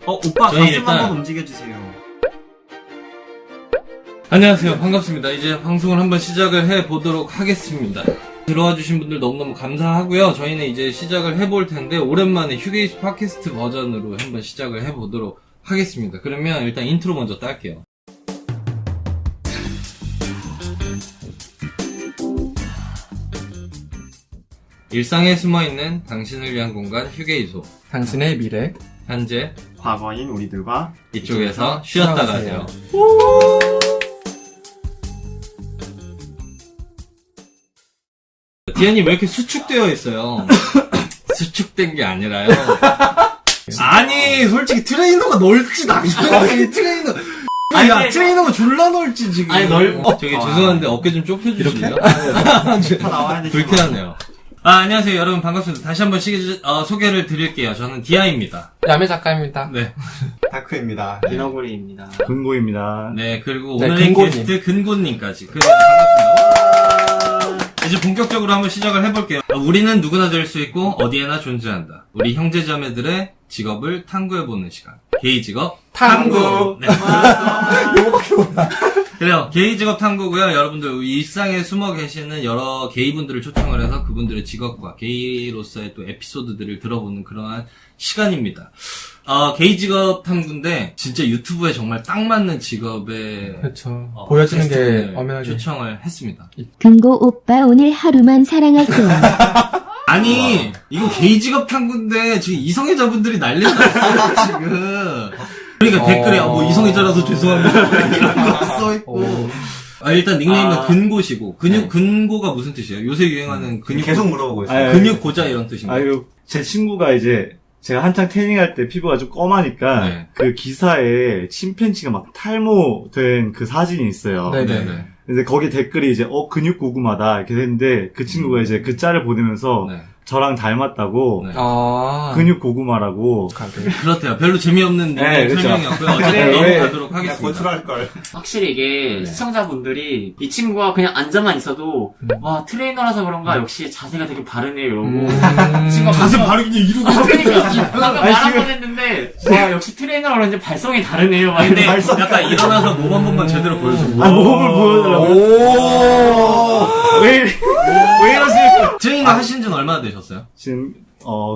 오빠 저희 가슴 일단- 한번 움직여주세요. 안녕하세요. 반갑습니다. 이제 방송을 한번 시작을 해보도록 하겠습니다. 들어와 주신 분들 너무너무 감사하고요. 저희는 이제 시작을 해볼 텐데 오랜만에 휴게이스 팟캐스트 버전으로 한번 시작을 해보도록 하겠습니다. 그러면 일단 인트로 먼저 딸게요. 일상에 숨어있는 당신을 위한 공간 휴게이소. 당신의 미래. 현재 과거인 우리들과 이쪽에서 쉬었다 쉬어가세요. 가세요. 디안님 왜 이렇게 수축되어 있어요? 수축된 게 아니라요. 아니 솔직히 트레이너가 넓지 당연히 트레이너 아니, 야 트레이너가 졸라 넓지 지금. 아니 저기 죄송한데 어깨 좀 좁혀주실래요? 다 나와야 돼. 불쾌하네요. 안녕하세요 여러분 반갑습니다. 다시 한번 소개를 드릴게요. 저는 디아입니다. 야매 작가입니다. 네. 다크입니다. 디너구리입니다. 근고입니다. 네 그리고 네, 오늘의 근고님. 게스트 근고님까지. 반갑습니다. 이제 본격적으로 한번 시작을 해볼게요. 우리는 누구나 될 수 있고 어디에나 존재한다. 우리 형제자매들의 직업을 탐구해보는 시간. 게이 직업 탐구. 네. 그래요. 게이 직업 탐구고요. 여러분들 일상에 숨어 계시는 여러 게이분들을 초청을 해서 그분들의 직업과 게이로서의 또 에피소드들을 들어보는 그러한 시간입니다. 게이 직업 탐구인데 진짜 유튜브에 정말 딱 맞는 직업에 그렇죠. 보여지는 게 게스트를 엄연하게. 초청을 했습니다. 금고 오빠 오늘 하루만 사랑할게요. 아니 이거 게이 직업 탐구인데 지금 이성애자분들이 난리가 났어요 지금. 그러니까 댓글에 뭐 이성애자라서 죄송합니다 이런 거 써있고. 일단 닉네임은 근고시고 근고가 무슨 뜻이에요? 요새 유행하는 근육 계속 물어보고 있어요. 아유, 근육 고자 이런 뜻인가요? 아유, 제 친구가 이제 제가 한창 태닝할 때 피부가 좀 검하니까 네. 그 기사에 침팬지가 막 탈모된 그 사진이 있어요. 네네. 근데 거기 댓글이 이제 근육 고구마다 이렇게 했는데 그 친구가 이제 그 짤을 보내면서 네. 저랑 닮았다고 네. 근육 고구마라고 그렇대요. 별로 재미없는 네, 그렇죠. 설명이었고요. 어쨌든 네, 넘어가도록 그냥 하겠습니다. 고출할 걸. 확실히 이게 네. 시청자분들이 이 친구가 그냥 앉아만 있어도 와 트레이너라서 그런가 역시 자세가 되게 바르네 이러고 친구가 자세 방금- 바르긴 이러고 그러니까 방금 말 아니, 한 지금- 번 했는데 와 역시 트레이너라 그런지 발성이 다르네요 막 근데 이런데 약간 일어나서 몸 한 번만 제대로 보여줘. 몸을 보여달라고. 왜 이러세요? 트레이너 하신 지는 얼마나 되셨어요? 지금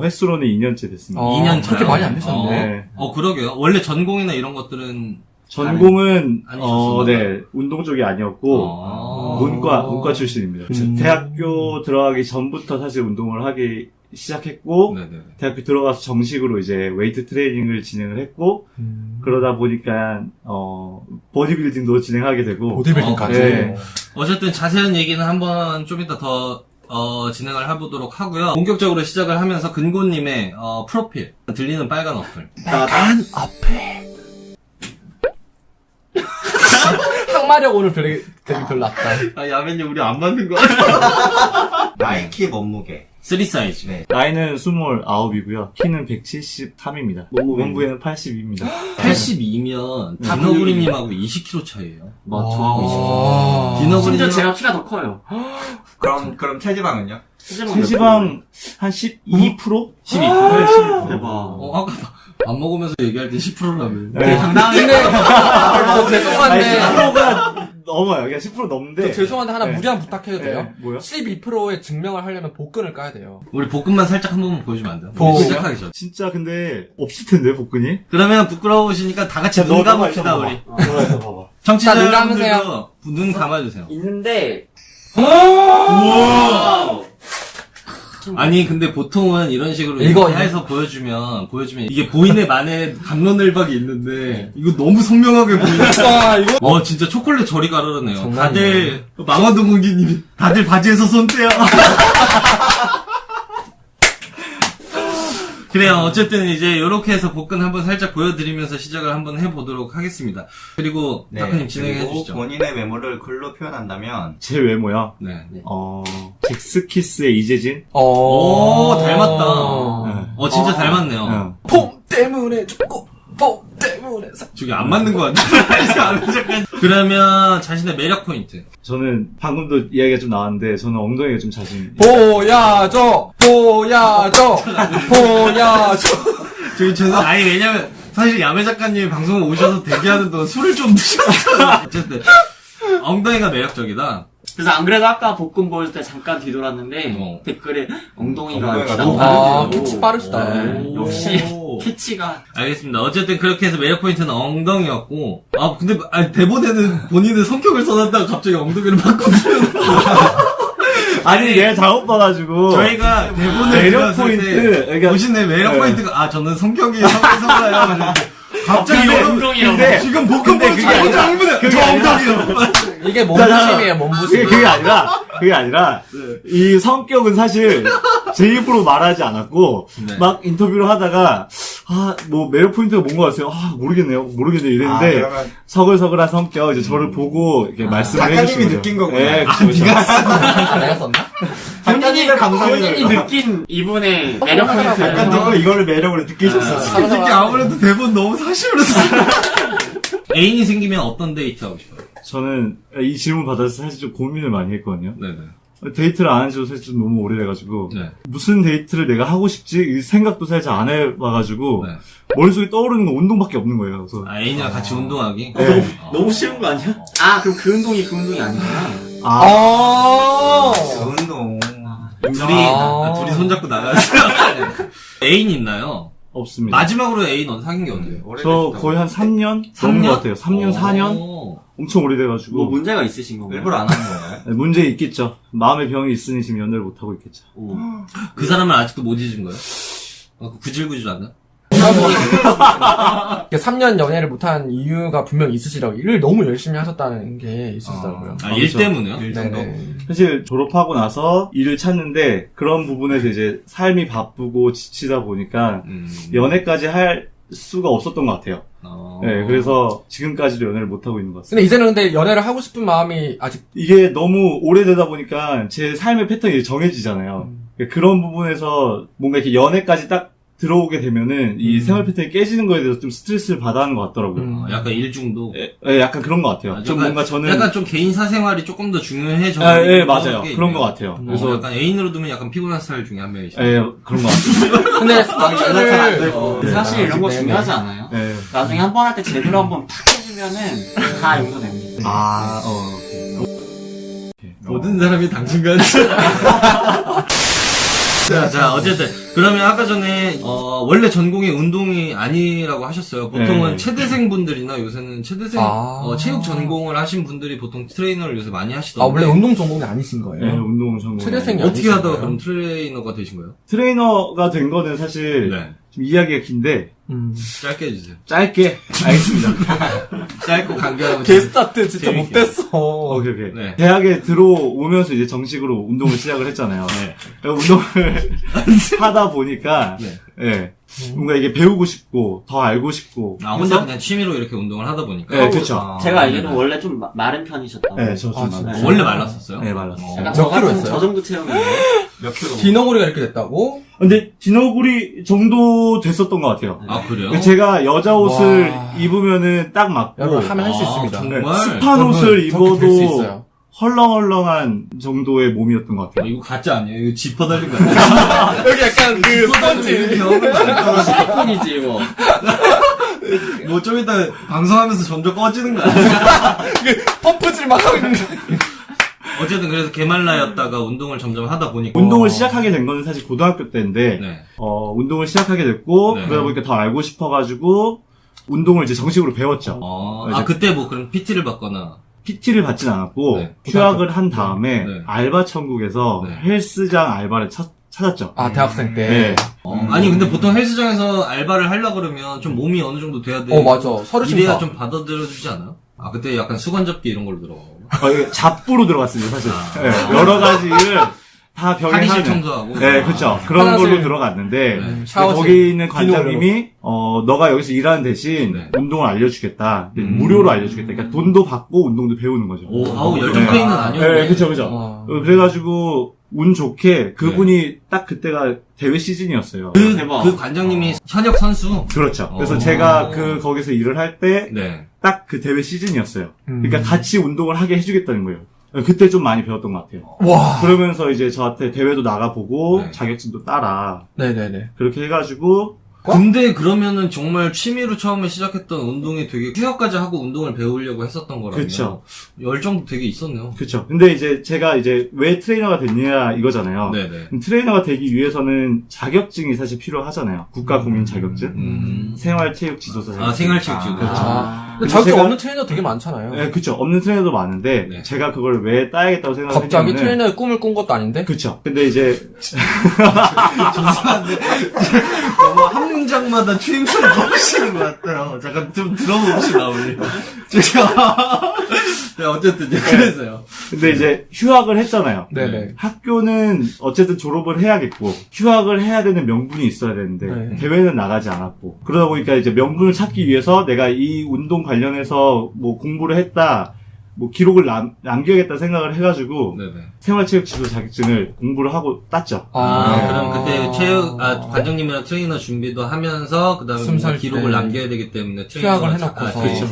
횟수로는 2년째 됐습니다. 2년 차요? 그렇게 많이 안 되셨네. 네. 그러게요. 원래 전공이나 이런 것들은 전공은 아니셨었나 네, 운동 쪽이 아니었고 문과 출신입니다. 대학교 들어가기 전부터 사실 운동을 하기 시작했고 네네. 대학교 들어가서 정식으로 이제 웨이트 트레이닝을 진행을 했고 그러다 보니까 보디빌딩도 진행하게 되고 보디빌딩까지. 네. 어쨌든 자세한 얘기는 한번 좀 이따 더 진행을 해보도록 하고요. 본격적으로 시작을 하면서 근고님의 프로필 들리는 빨간 어플. 빨간 어플. 항마력 오늘 되게 별로 낮다. 야맨님 우리 안 맞는 거 같아. 나이키 몸무게. 3 사이즈. 네. 나이는 29이고요. 키는 173입니다. 몸무게는 82입니다. 82면 다 디너구리님하고 20kg 차이에요. 뭐 저하고 아. 심지어 디너구리님 제가 키가 더 커요 그럼 체지방은요? 체지방 한 12%? 12. 대박. 아까 밥 먹으면서 얘기할 때 10%라며. 네. 당당하게 저 죄송한데. 10%가 넘어요. 그냥 10% 넘는데. 저 죄송한데 하나 네. 무리한 부탁해도 돼요? 네, 뭐요? 12%의 증명을 하려면 복근을 까야 돼요. 우리 볶음만 살짝 한 번만 보여주면 안 돼요? 복근이요? 시작하기 전. 진짜 근데 없을 텐데 복근이? 그러면 부끄러우시니까 다 같이 눈 감읍시다 우리. 들어가서 봐봐. 정치자 자, 눈 여러분들도 감으세요. 눈 감아주세요. 있는데 아니 근데 보통은 이런 식으로 이거 이렇게 해서 보여주면 이게 보이네 만에 감론을박이 있는데 이거 너무 선명하게 보이니까 아, 이거? 진짜 초콜릿 저리 가르르네요. 장난이네. 다들 망원동 공기님이 다들 바지에서 손 떼요. 그래요. 어쨌든 이제 요렇게 해서 복근 한번 살짝 보여드리면서 시작을 한번 해보도록 하겠습니다. 그리고 다크님 진행해 그리고 주시죠. 본인의 외모를 글로 표현한다면 제 외모야. 네. 잭스키스의 이재진? 오 닮았다. 네. 진짜 닮았네요. 응. 폼 때문에 죽고, 폼 때문에 저기 안 맞는 것 같아. 그러면 자신의 매력 포인트. 저는 방금도 이야기가 좀 나왔는데 저는 엉덩이가 좀 자신. 보여줘! 보여줘! 보여줘! 저기 죄송. 아니 왜냐면 사실 야매 작가님 방송에 오셔서 대기하는 동안 술을 좀 드셨어요. 어쨌든 엉덩이가 매력적이다. 그래서 안 그래도 아까 볶음 보여줄 때 잠깐 뒤돌았는데 댓글에 엉덩이가 엉덩이가 이렇게 너무 나오더라고요. 캐치 빠르시다. 네, 역시 오. 캐치가 알겠습니다. 어쨌든 그렇게 해서 매력 포인트는 엉덩이였고, 아 근데 대본에는 본인의 성격을 써놨다가 갑자기 엉덩이를 바꿨어요. 아니, 내가 잘못 봐가지고. 저희가 대본을 매력 들었을 포인트, 때 그러니까- 보신 내 매력 네. 포인트가 아 저는 성격이 성격이라요. 갑자기 근데 엉덩이라고. 근데 지금 볶음 근데 보여주고 그게 아니라- 엉덩이요. 그게 저 아니라- 엉덩이요. 이게 몸부심이에요, 몸부심. 그게 아니라, 이 성격은 사실 제 입으로 말하지 않았고, 네. 막 인터뷰를 하다가, 뭐 매력 포인트가 뭔 것 같아요. 모르겠네요 이랬는데, 그러면 서글서글한 성격, 이제 저를 보고 이렇게 말씀을 작가님이 해주신 거죠. 느낀 거구나. 네, 아, 그쵸. 내가 썼나? 작가님의 감상을 본인이 느낀 이분의 매력 포인트. 작가님도 이거를 매력으로 느끼셨어. 이 새끼 아무래도 대본 너무 사실로 써. 애인이 생기면 어떤 데이트 하고 싶어요? 저는 이 질문 받아서 사실 좀 고민을 많이 했거든요. 네네. 데이트를 안 한 지도 사실 좀 너무 오래돼가지고, 네. 무슨 데이트를 내가 하고 싶지? 이 생각도 사실 안 해봐가지고, 네. 머릿속에 떠오르는 건 운동밖에 없는 거예요. 그래서, 아, 애인이랑 같이 운동하기? 네. 너무 쉬운 거 아니야? 아, 그럼 그 운동이 아니구나. 운동. 둘이 손잡고 나가세요. 애인 있나요? 없습니다. 마지막으로 애인 사귄 게 언제예요? 저 거의 한 3년? 넘은 것 같아요. 3년, 4년? 오. 엄청 오래돼가지고. 뭐 문제가 있으신 건가요? 일부러 안 하는 건가요? 네, 문제 있겠죠. 마음의 병이 있으니 지금 연애를 못하고 있겠죠. 오. 그 사람을 아직도 못 잊은 거예요? 구질구질 안 해? 3년 연애를 못한 이유가 분명 있으시라고. 일을 너무 열심히 하셨다는 게 있으시더라고요. 아, 일 그렇죠. 때문에요? 일 정도. 네네. 사실 졸업하고 나서 일을 찾는데 그런 부분에서 이제 삶이 바쁘고 지치다 보니까 연애까지 할 수가 없었던 것 같아요. 네, 그래서 지금까지도 연애를 못하고 있는 것 같습니다. 근데 이제는 근데 연애를 하고 싶은 마음이 아직 이게 너무 오래되다 보니까 제 삶의 패턴이 이제 정해지잖아요. 그런 부분에서 뭔가 이렇게 연애까지 딱 들어오게 되면은 이 생활 패턴이 깨지는 거에 대해서 좀 스트레스를 받아 하는 것 같더라고요. 약간 일 중독. 예, 약간 그런 것 같아요. 좀 뭔가 저는 약간 좀 개인 사생활이 조금 더 중요해져. 예, 맞아요. 그런 것 같아요. 그래서 그래서 약간 애인으로 두면 약간 피곤한 스타일 중에 한 명이시죠. 예, 그런 것 같아요. 근데 연락할 안 스타트를 되고. 네. 사실 이런 거 네네. 중요하지 않아요. 예. 나중에 한 번 할 때 제대로 한번 탁 해주면은 다 용서됩니다. 모든 사람이 당신과 자, 어쨌든. 그러면 아까 전에, 원래 전공이 운동이 아니라고 하셨어요. 보통은 네. 체대생 분들이나 요새는 체대생, 체육 전공을 하신 분들이 보통 트레이너를 요새 많이 하시던데. 원래 운동 전공이 아니신 거예요? 예, 운동 전공. 체대생이 어떻게 하다가 아니신가요? 그럼 트레이너가 되신 거예요? 트레이너가 된 거는 사실 네. 좀 이야기가 긴데 짧게 해주세요. 짧게 알겠습니다. 짧고 간결하고. 게스트한테 진짜 재밌게. 못됐어. 오케이. 네. 대학에 들어오면서 이제 정식으로 운동을 시작을 했잖아요. 운동을 하다 보니까 네. 예. 뭔가 이게 배우고 싶고 더 알고 싶고. 아, 혼자 그냥 취미로 이렇게 운동을 하다 보니까. 네, 그렇죠. 제가 알기로는 원래 좀 마른 편이셨다고. 네, 저좀 아, 진짜? 원래 말랐었어요? 네, 말랐어요. 약간 몇 저 킬로 같은 했어요? 저 정도 체형이에요. 몇 킬로? 디너구리가 이렇게 됐다고? 근데 디너구리 정도 됐었던 것 같아요. 아, 그래요? 제가 여자 옷을 와. 입으면은 딱 맞고 여러분 하면 할 수 아, 있습니다. 정말? 네, 습한 옷을 저렇게 될수 입어도 있어요. 헐렁헐렁한 정도의 몸이었던 것 같아요. 이거 가짜 아니에요? 이거 지퍼 달린 거 아니에요? 여기 약간 그 스펀지. 시리콘이지 뭐. 뭐 좀 이따 방송하면서 점점 꺼지는 거 아니에요? 펌프질 막 하고 있는 거. 어쨌든 그래서 개말라였다가 운동을 점점 하다 보니까 운동을 시작하게 된 거는 사실 고등학교 때인데, 네. 운동을 시작하게 됐고, 네. 그러다 보니까 더 알고 싶어가지고, 운동을 이제 정식으로 배웠죠. 아 그때 뭐 그런 PT를 받거나 PT를 받진 않았고, 네. 휴학을 한 다음에, 네. 알바 천국에서 네. 헬스장 알바를 찾았죠. 아, 대학생 때. 네. 아니 근데 보통 헬스장에서 알바를 하려고 그러면 좀 몸이 어느 정도 돼야 돼. 맞아. 서류 이래야 심사. 좀 받아들여주지 않아요? 아 그때 약간 수건접기 이런 걸로 들어가고 이게 잡부로 들어갔습니다, 사실. 네, 여러 가지를 다 병행하는. 탈의실 청소하고 네, 그쵸. 그런 화장실. 걸로 들어갔는데, 네. 근데 샤워실. 거기 있는 관장님이, 너가 여기서 일하는 대신 네. 운동을 알려주겠다. 무료로 알려주겠다. 그러니까 돈도 받고 운동도 배우는 거죠. 아우 열정페이는 아니었네. 네, 그쵸. 그래가지고, 운 좋게 그분이 딱 그때가 대회 시즌이었어요. 대박. 그 관장님이 현역 선수. 그렇죠. 그래서 어. 제가 거기서 일을 할 때, 네. 딱 그 대회 시즌이었어요. 그러니까 같이 운동을 하게 해주겠다는 거예요. 그때 좀 많이 배웠던 것 같아요. 와. 그러면서 이제 저한테 대회도 나가보고, 네. 자격증도 따라. 네네네. 그렇게 해가지고, 근데 그러면은 정말 취미로 처음에 시작했던 운동이 되게 휴학까지 하고 운동을 배우려고 했었던 거라면. 그쵸. 열정도 되게 있었네요. 그쵸. 근데 이제 제가 이제 왜 트레이너가 됐냐 이거잖아요. 네네. 트레이너가 되기 위해서는 자격증이 사실 필요하잖아요. 국가공인 자격증. 생활체육 지도사 자격증. 아, 생활체육 지도사. 그렇죠. 근데 자격증 제가- 없는 트레이너 되게 많잖아요. 네, 그쵸. 없는 트레이너도 많은데 네. 제가 그걸 왜 따야겠다고 생각을 갑자기 했냐면은 트레이너의 꿈을 꾼 것도 아닌데? 그쵸. 근데 이제 죄송한데 너무 한 문장마다 추임새를 넣으시는 것 같아요. 잠깐 좀 들어봅시다 우리. 제가 네, 어쨌든 이제 그래서요. 근데 이제 휴학을 했잖아요. 네네. 학교는 어쨌든 졸업을 해야겠고 휴학을 해야 되는 명분이 있어야 되는데 네. 대회는 나가지 않았고 그러다 보니까 이제 명분을 찾기 위해서 내가 이 운동 관련해서 뭐 공부를 했다 뭐 기록을 남겨야겠다 생각을 해가지고 네네. 생활체육 지도 자격증을 공부를 하고 땄죠. 그럼 그때 관장님이랑 트레이너 준비도 하면서 그다음에 뭔가 숨살 기록을 때 남겨야 되기 때문에 휴학을 해놓고서. 그렇죠.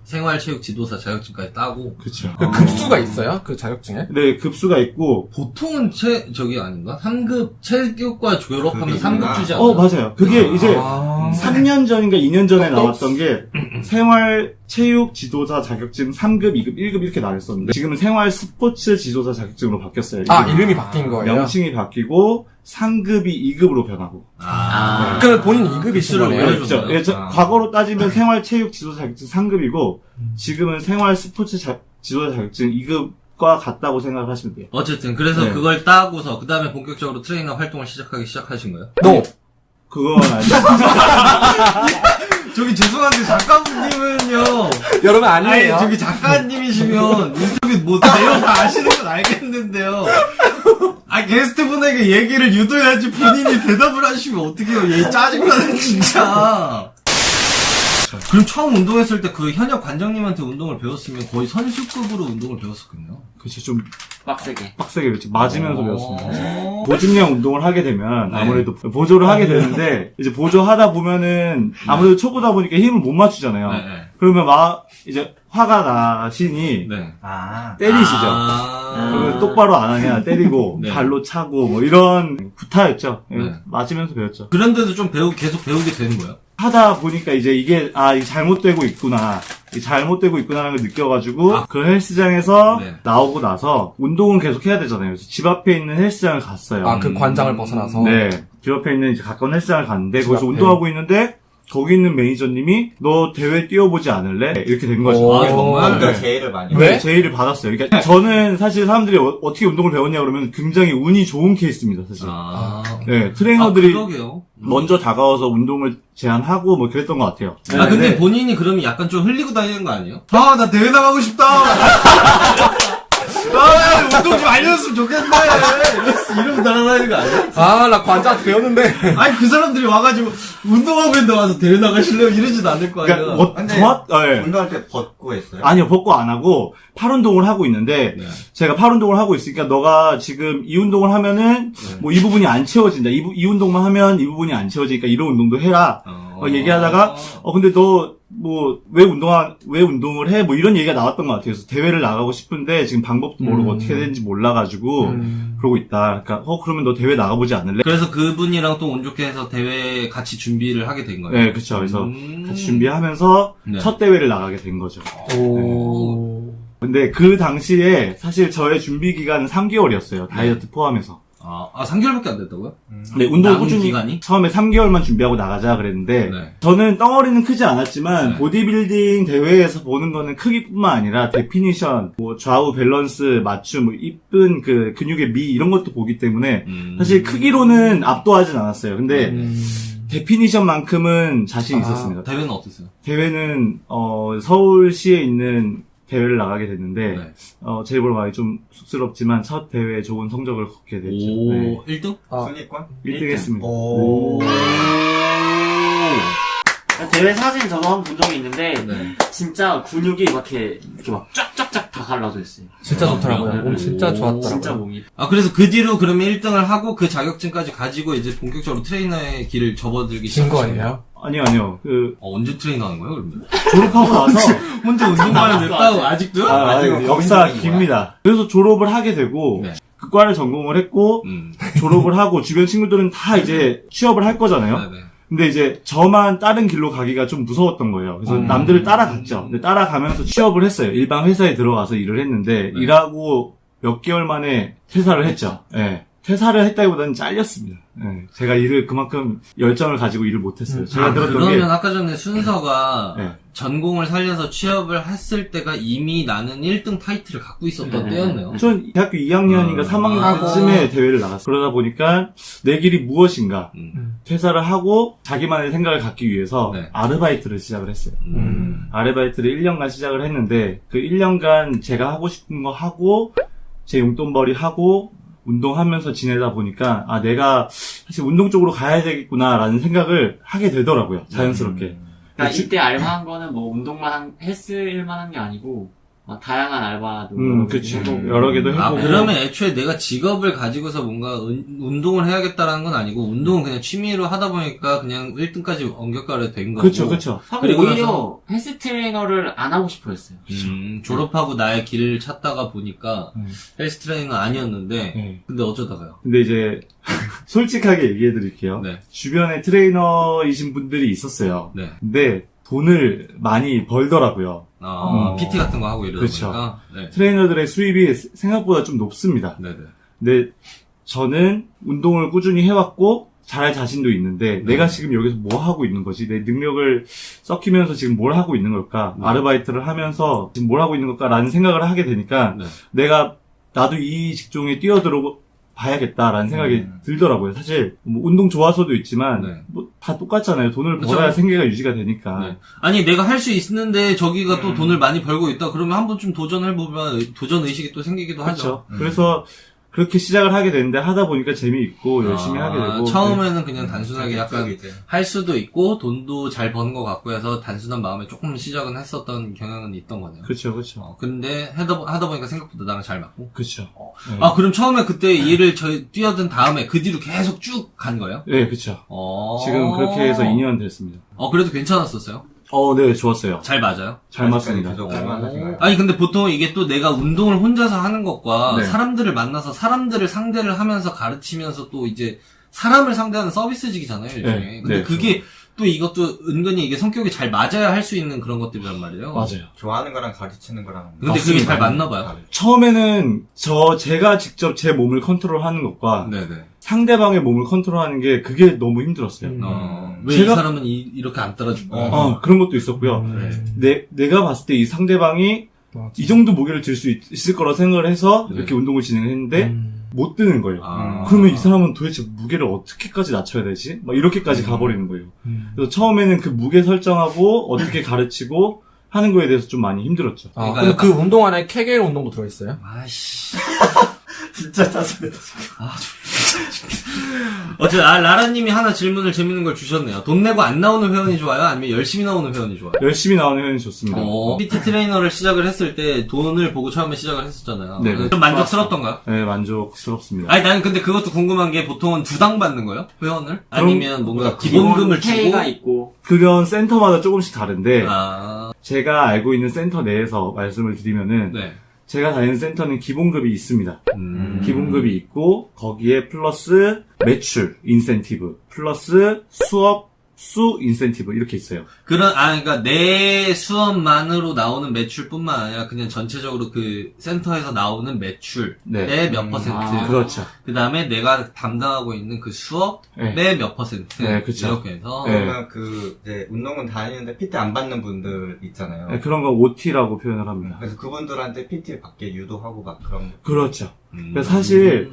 생활체육 지도사 자격증까지 따고. 그렇죠. 그 급수가 있어요? 그 자격증에? 네, 급수가 있고 보통은 저기 아닌가? 3급 체육과 졸업하면 그게 3급 있구나. 주지 않아요? 맞아요. 그게 이제 아. 3년 전인가 2년 전에 나왔던 게 생활 체육 지도사 자격증 3급, 2급, 1급 이렇게 나왔었는데 지금은 생활 스포츠 지도사 자격증으로 바뀌었어요. 이름이 바뀐 거예요? 명칭이 바뀌고 상급이 2급으로 변하고. 그 본인 2급이신 수를 거네요? 올려줬어요. 그렇죠. 과거로 따지면 생활 체육 지도사 자격증 3급이고 지금은 생활 스포츠 지도사 자격증 2급과 같다고 생각을 하시면 돼요. 어쨌든 그래서 네. 그걸 따고서 그 다음에 본격적으로 트레이너 활동을 시작하신 거예요? 너! 그건 아니죠. 저기 죄송한데 작가님은요. 여러분 아니에요. 저기 작가님이시면 인터뷰 뭐 내용 다 아시는 건 알겠는데요. 게스트분에게 얘기를 유도해야지 본인이 대답을 하시면 어떡해요. 얘 짜증나네 진짜. 그럼 처음 운동했을 때 그 현역 관장님한테 운동을 배웠으면 거의 선수급으로 운동을 배웠었군요. 그렇죠. 좀 빡세게. 빡세게 그렇죠. 맞으면서 어. 배웠습니다. 보증형 운동을 하게 되면 네. 아무래도 보조를 하게 되는데 이제 보조하다 보면은 아무래도 초보다 보니까 힘을 못 맞추잖아요. 네. 그러면 이제 화가 나시니 네. 때리시죠. 아. 그러면 똑바로 안 하냐 때리고 네. 발로 차고 뭐 이런 구타였죠. 예, 네. 맞으면서 배웠죠. 그런데도 좀 계속 배우게 되는 거예요? 하다 보니까 이제 이게 잘못되고 있구나. 이게 잘못되고 있구나라는 걸 느껴가지고 그 헬스장에서 네. 나오고 나서 운동은 계속 해야 되잖아요. 그래서 집 앞에 있는 헬스장을 갔어요. 그 관장을 벗어나서? 네. 집 앞에 있는 이제 가까운 헬스장을 갔는데 집 거기서 앞에. 운동하고 있는데 거기 있는 매니저님이 너 대회 뛰어보지 않을래? 이렇게 된 거죠. 오. 아, 정말? 먼저 제의를 많이. 왜? 제의를 받았어요. 그러니까 저는 사실 사람들이 어떻게 운동을 배웠냐 그러면 굉장히 운이 좋은 케이스입니다, 사실. 네, 트레이너들이 그러게요. 먼저 다가와서 운동을 제안하고 뭐 그랬던 것 같아요. 근데 네. 본인이 그러면 약간 좀 흘리고 다니는 거 아니에요? 나 대회 나가고 싶다! 운동 좀 알려줬으면 좋겠네! 이러면 날아다니는 거 아니야? 나 관장한테 배웠는데. 그 사람들이 와가지고, 운동하고 있는데 와서 대회 나가실래요? 이러진 않을 거 아니야? 그러니까 근데 예. 운동할 때 벗고 했어요? 아니요, 벗고 안 하고 팔 운동을 하고 있는데 네. 제가 팔 운동을 하고 있으니까 너가 지금 이 운동을 하면은 뭐 이 부분이 안 채워진다. 이 운동만 하면 이 부분이 안 채워지니까 이런 운동도 해라. 얘기하다가 근데 너 뭐 왜 운동을 해? 뭐 이런 얘기가 나왔던 것 같아요. 그래서 대회를 나가고 싶은데 지금 방법도 모르고 어떻게 되는지 몰라가지고 그러고 있다. 그러니까 그러면 너 대회 나가보지 않을래? 그래서 그분이랑 또 운 좋게 해서 대회 같이 준비를 하게 된 거예요? 네, 그렇죠. 그래서 같이 준비하면서 네. 첫 대회를 나가게 된 거죠. 오. 근데 그 당시에 사실 저의 준비 기간은 3개월이었어요. 다이어트 포함해서. 3개월밖에 안 됐다고요? 네, 운동 남은 꾸준히 기간이? 처음에 3개월만 준비하고 나가자 그랬는데 네. 저는 덩어리는 크지 않았지만 네. 보디빌딩 대회에서 보는 거는 크기뿐만 아니라 데피니션, 뭐 좌우 밸런스, 맞춤, 뭐 이쁜 그 근육의 미 이런 것도 보기 때문에 사실 크기로는 압도하진 않았어요. 근데 데피니션만큼은 자신 있었습니다. 대회는 어땠어요? 대회는 서울시에 있는 대회를 나가게 됐는데 네. 제 입으로 말이 좀 쑥스럽지만 첫 대회에 좋은 성적을 거두게 됐죠. 네. 1등? 순위권? 1등 했습니다. 오. 대회 사진 저도 한 번 본 적이 있는데 네. 진짜 근육이 이렇게 막 쫙쫙쫙 다 갈라져 있어요. 진짜 좋더라고요. 몸 진짜 좋았더라고요. 진짜 몸이. 그래서 그 뒤로 그러면 1등을 하고 그 자격증까지 가지고 이제 본격적으로 트레이너의 길을 접어들기 진 시작하신 거예요? 아니요. 언제 트레이너 하는 거예요, 그러면? 졸업하고 나서 혼자 운동만을 냈다고 아직도요? 역사 거의 깁니다. 그래서 졸업을 하게 되고 네. 그 과를 전공을 했고 졸업을 하고 주변 친구들은 다 이제 취업을 할 거잖아요. 네네. 근데 이제 저만 다른 길로 가기가 좀 무서웠던 거예요. 그래서 남들을 따라갔죠. 근데 따라가면서 취업을 했어요. 일반 회사에 들어가서 일을 했는데 일하고 몇 개월 만에 퇴사를 했죠. 예. 퇴사를 했다기보다는 잘렸습니다. 예. 제가 일을 그만큼 열정을 가지고 일을 못했어요. 제가 들었던 게 그러면 아까 전에 순서가 네. 전공을 살려서 취업을 했을 때가 이미 나는 1등 타이틀을 갖고 있었던 때였네요. 전 대학교 2학년인가 3학년 때쯤에 대회를 나갔어요. 그러다 보니까 내 길이 무엇인가 퇴사를 하고 자기만의 생각을 갖기 위해서 네. 아르바이트를 시작을 했어요. 아르바이트를 1년간 시작을 했는데 그 1년간 제가 하고 싶은 거 하고 제 용돈벌이 하고 운동하면서 지내다 보니까 아 내가 사실 운동 쪽으로 가야 되겠구나라는 생각을 하게 되더라고요. 자연스럽게. 그러니까 이때 알바한 거는 뭐 운동만 헬스 일만 한 게 아니고 막 다양한 알바도 그치. 해보고. 여러 개도 해보고. 그러면 애초에 내가 직업을 가지고서 뭔가 운동을 해야겠다라는 건 아니고 운동은 그냥 취미로 하다 보니까 그냥 1등까지 엄격하게 된 거고. 그렇죠, 그렇죠. 그리고 그리고 오히려 헬스 트레이너를 안 하고 싶어 했어요. 졸업하고 나의 길을 찾다가 보니까 헬스 트레이너 아니었는데 네. 근데 어쩌다가요? 근데 이제 솔직하게 얘기해 드릴게요. 네. 주변에 트레이너이신 분들이 있었어요. 네. 근데 돈을 많이 벌더라고요. PT 같은 거 하고 이러다 그렇죠. 보니까. 네. 트레이너들의 수입이 생각보다 좀 높습니다. 네네. 근데 저는 운동을 꾸준히 해왔고 잘할 자신도 있는데 내가 지금 여기서 뭐 하고 있는 거지? 내 능력을 썩히면서 지금 뭘 하고 있는 걸까? 아르바이트를 하면서 지금 뭘 하고 있는 걸까라는 생각을 하게 되니까 나도 이 직종에 뛰어들어 봐야겠다라는 생각이 들더라고요. 사실 뭐 운동 좋아서도 있지만 뭐 다 똑같잖아요. 돈을 그쵸? 벌어야 생계가 유지가 되니까. 네. 아니 내가 할 수 있는데 저기가 또 돈을 많이 벌고 있다 그러면 한번 좀 도전해보면 도전 의식이 또 생기기도 하죠. 그렇죠. 그래서 그렇게 시작을 하게 됐는데 하다 보니까 재미있고 열심히 하게 되고. 처음에는 그냥 단순하게 약간 할 수도 있고 돈도 잘 버는 것 같고 해서 단순한 마음에 조금 시작은 했었던 경향은 있던 거네요. 그렇죠, 그렇죠. 근데 하다 보니까 생각보다 나랑 잘 맞고. 그렇죠. 그럼 처음에 그때 일을 뛰어든 다음에 그 뒤로 계속 쭉 간 거예요? 네, 그렇죠. 지금 그렇게 해서 2년 됐습니다. 그래도 괜찮았었어요? 네, 좋았어요. 잘 맞아요? 잘 맞습니다. 아니 근데 보통 이게 또 내가 운동을 혼자서 하는 것과 네. 사람들을 만나서 사람들을 상대를 하면서 가르치면서 또 이제 사람을 상대하는 서비스직이잖아요, 일종의. 네. 근데 네, 그게 또 이것도 은근히 이게 성격이 잘 맞아야 할 수 있는 그런 것들이란 말이에요. 맞아요. 좋아하는 거랑 가르치는 거랑. 근데 그게 잘 맞나 봐요. 처음에는 제가 직접 제 몸을 컨트롤하는 것과 네네. 상대방의 몸을 컨트롤하는 게 그게 너무 힘들었어요. 왜 이 사람은 이렇게 안 따라주고. 그런 것도 있었고요. 내가 봤을 때 이 상대방이 이 정도 무게를 들 수 있을 거라 생각을 해서 이렇게 운동을 진행했는데 못 드는 거예요. 그러면 이 사람은 도대체 무게를 어떻게까지 낮춰야 되지? 막 이렇게까지 가버리는 거예요. 그래서 처음에는 그 무게 설정하고 어떻게 가르치고 하는 거에 대해서 좀 많이 힘들었죠. 그럼 그 운동 안에 케겔 운동도 들어있어요? 아이씨. 진짜 짜증나. 어쨌든 라라님이 하나 질문을 재밌는 걸 주셨네요. 돈 내고 안 나오는 회원이 좋아요? 아니면 열심히 나오는 회원이 좋아요? 열심히 나오는 회원이 좋습니다. PT 트레이너를 시작을 했을 때 돈을 보고 처음에 시작을 했었잖아요. 네. 좀 만족스럽던가요? 네, 만족스럽습니다. 아니 나는 근데 그것도 궁금한 게 보통은 두당 받는 거예요? 회원을? 아니면 뭔가 기본금을 주고? 페이가 있고. 그건 센터마다 조금씩 다른데 아, 제가 알고 있는 센터 내에서 말씀을 드리면은 네. 제가 다니는 센터는 기본급이 있습니다. 기본급이 있고 거기에 플러스 매출 인센티브 플러스 수 인센티브 이렇게 있어요. 그러니까 내 수업만으로 나오는 매출뿐만 아니라 그냥 전체적으로 그 센터에서 나오는 매출의 몇 퍼센트. 그렇죠. 그 다음에 내가 담당하고 있는 그 수업의 몇 퍼센트. 네, 그쵸. 이렇게 해서. 네. 그러면 이제 운동은 다니는데 PT 안 받는 분들 있잖아요. 네, 그런 건 OT라고 표현을 합니다. 그래서 그분들한테 PT 받게 유도하고 막 그런 거. 그렇죠. 그래서 사실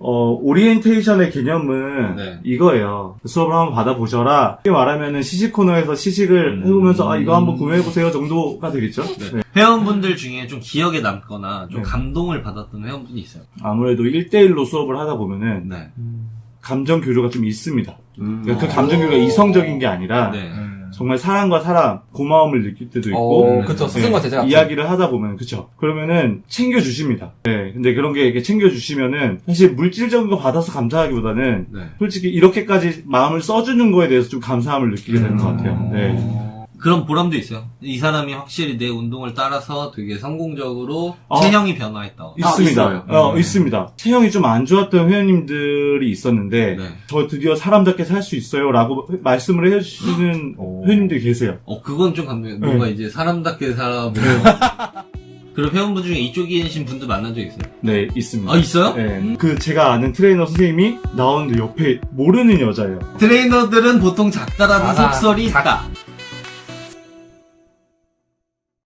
오리엔테이션의 개념은 이거예요. 수업을 한번 받아보셔라. 쉽게 말하면은 시식 코너에서 시식을 해보면서 이거 한번 구매해보세요 정도가 되겠죠? 네. 회원분들 중에 좀 기억에 남거나 좀 감동을 받았던 회원분이 있어요. 아무래도 1대1로 수업을 하다 보면은 감정 교류가 좀 있습니다. 그러니까 그 감정 교류가 이성적인 게 아니라 정말 사람과 사람 고마움을 느낄 때도 있고 그쵸. 스승과 제자 같은. 이야기를 하다 보면 그쵸. 그러면은 챙겨주십니다. 네. 근데 그런 게 이렇게 챙겨주시면은 사실 물질적인 거 받아서 감사하기보다는 솔직히 이렇게까지 마음을 써주는 거에 대해서 좀 감사함을 느끼게 되는 것 같아요. 네. 그런 보람도 있어요. 이 사람이 확실히 내 운동을 따라서 되게 성공적으로 아. 체형이 변화했다. 있습니다. 있어요. 있습니다. 체형이 좀 안 좋았던 회원님들이 있었는데, 네. 저 드디어 사람답게 살 수 있어요. 라고 말씀을 해주시는 회원님들이 계세요. 그건 좀 감동이에요. 뭔가 이제 사람답게 살아보면. 그리고 회원분 중에 이쪽이신 분도 만난 적 있어요? 네, 있습니다. 아, 있어요? 네. 제가 아는 트레이너 선생님이 나오는데 옆에 모르는 여자예요. 트레이너들은 보통 작다라는 맞아. 속설이 있다.